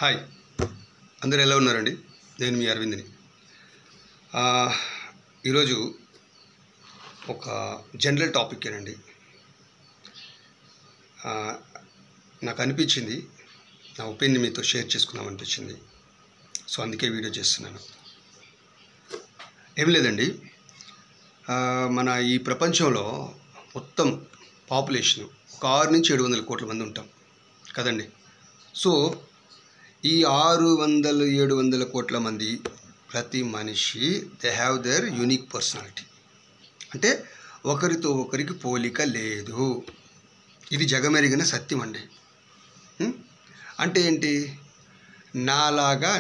Hi, అందరూ ఎలా ఉన్నారండి? నేను మీ అరవింద్ని. ఈరోజు ఒక జనరల్ టాపిక్కేనండి. నాకు అనిపించింది, నా ఒపీనియన్ మీతో షేర్ చేసుకుందాం అనిపించింది. సో అందుకే వీడియో చేస్తున్నాను. ఏం లేదండి, మన ఈ ప్రపంచంలో మొత్తం పాపులేషన్ ఒక 6 నుంచి 700 కోట్ల మంది ఉంటాం కదండి. సో ఈ 600-700 కోట్ల మంది ప్రతి మనిషి they have their unique personality. అంటే ఒకరితో ఒకరికి పోలిక లేదు. ఇది జగమెరిగిన సత్యం అండి. అంటే ఏంటి? నాలాగా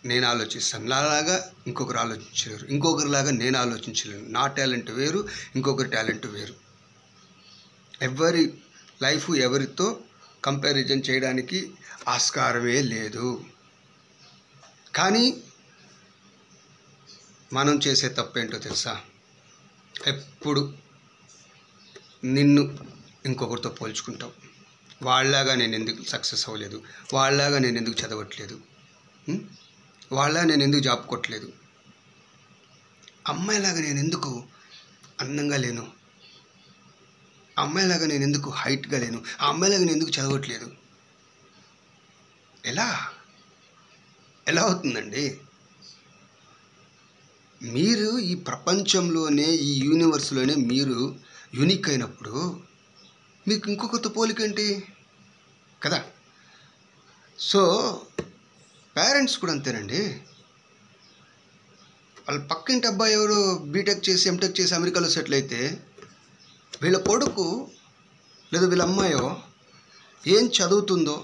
నేను ఆలోచిస్తాను, నాలాగా ఇంకొకరు ఆలోచించలేరు, ఇంకొకరిలాగా నేను ఆలోచించలేను. నా టాలెంట్ వేరు, ఇంకొకరి టాలెంట్ వేరు. ఎవరి లైఫ్ ఎవరితో కంపారిజన్ చేయడానికి ఆస్కారమే లేదు. కానీ మనం చేసే తప్పేంటో తెలుసా? ఎప్పుడు నిన్ను ఇంకొకరితో పోల్చుకుంటావు. వాళ్ళలాగా నేను ఎందుకు సక్సెస్ అవ్వలేదు, వాళ్ళలాగా నేను ఎందుకు చదవట్లేదు, వాళ్ళలాగా నేను ఎందుకు జాబ్ కొట్టలేదు, అమ్మాయిలాగా నేను ఎందుకు అందంగా లేను, అమ్మాయిలాగా నేను ఎందుకు హైట్గా లేను, ఆ అమ్మాయిలాగా నేను ఎందుకు చదవట్లేదు. ఎలా అవుతుందండి? మీరు ఈ ప్రపంచంలోనే, ఈ యూనివర్స్లోనే మీరు యూనిక్ అయినప్పుడు మీకు ఇంకొకరితో పోలికేంటి కదా. సో పేరెంట్స్ కూడా అంతేనండి. వాళ్ళ పక్కింటి అబ్బాయి ఎవరు బీటెక్ చేసి ఎంటెక్ చేసి అమెరికాలో సెటిల్ అయితే వీళ్ళ కొడుకు లేదా వీళ్ళ అమ్మాయో ఏం చదువుతుందో,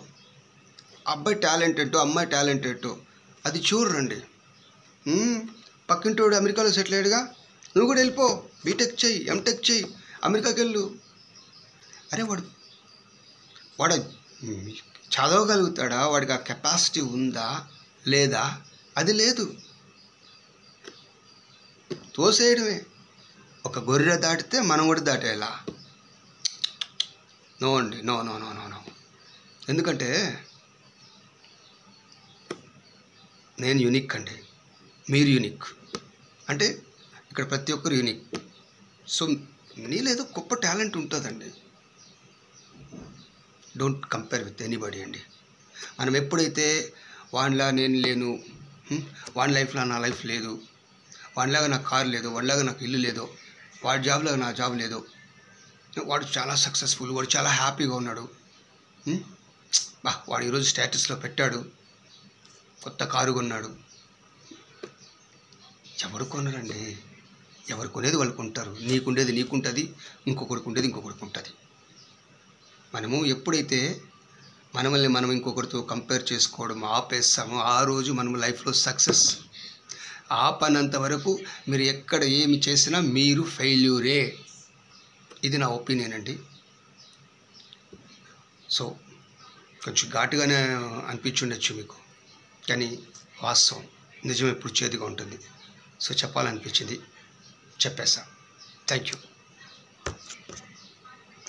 అబ్బాయి టాలెంట్ ఏంటో అమ్మాయి టాలెంట్ ఏంటో అది చూడరండి. పక్కింటోడు అమెరికాలో సెటిల్ అయ్యాడుగా, నువ్వు కూడా వెళ్ళిపో, బీటెక్ చెయ్యి, ఎంటెక్ చెయ్యి, అమెరికాకి వెళ్ళు. అరే వాడు చదవగలుగుతాడా? వాడికి ఆ కెపాసిటీ ఉందా లేదా? అది లేదు, తోసేయడమే. ఒక గొర్రె దాటితే మనం కూడా దాటేలా? నో అండి, no no no no no. ఎందుకంటే నేను యూనిక్ అండి, మీరు యూనిక్. అంటే ఇక్కడ ప్రతి ఒక్కరు యూనిక్. సో నీలేదో గొప్ప టాలెంట్ ఉంటుందండి. డోంట్ కంపేర్ విత్ ఎనీబడి అండి. మనం ఎప్పుడైతే వాడిలా నేను లేను, వాడి లైఫ్లో నా లైఫ్ లేదు, వాడిలాగా నాకు కారు లేదు, వాడిలాగా నాకు ఇల్లు లేదు, వాడి జాబ్లాగా నా జాబ్ లేదు, వాడు చాలా సక్సెస్ఫుల్, వాడు చాలా హ్యాపీగా ఉన్నాడు, వాడు ఈరోజు స్టేటస్లో పెట్టాడు, కొత్త కారు కొన్నాడు. ఎవరు కొనరండి, ఎవరు కొనేది వాళ్ళు కొంటారు. నీకుండేది నీకుంటుంది, ఇంకొకరికి ఉండేది ఇంకొకరికి ఉంటుంది. మనము ఎప్పుడైతే మనల్ని మనం ఇంకొకరితో కంపేర్ చేసుకోవడం ఆపేస్తామో ఆ రోజు మనం లైఫ్లో సక్సెస్. ఆపనంత వరకు మీరు ఎక్కడ ఏమి చేసినా మీరు ఫెయిల్యూరే. ఇది నా ఒపీనియన్ అండి. సో కొంచెం ఘాటుగానే అనిపించుండొచ్చు మీకు, కానీ వాస్తవం, నిజం ఎప్పుడు చేదుగా ఉంటుంది. సో చెప్పాలనిపించింది, చెప్పేసా. Thank you.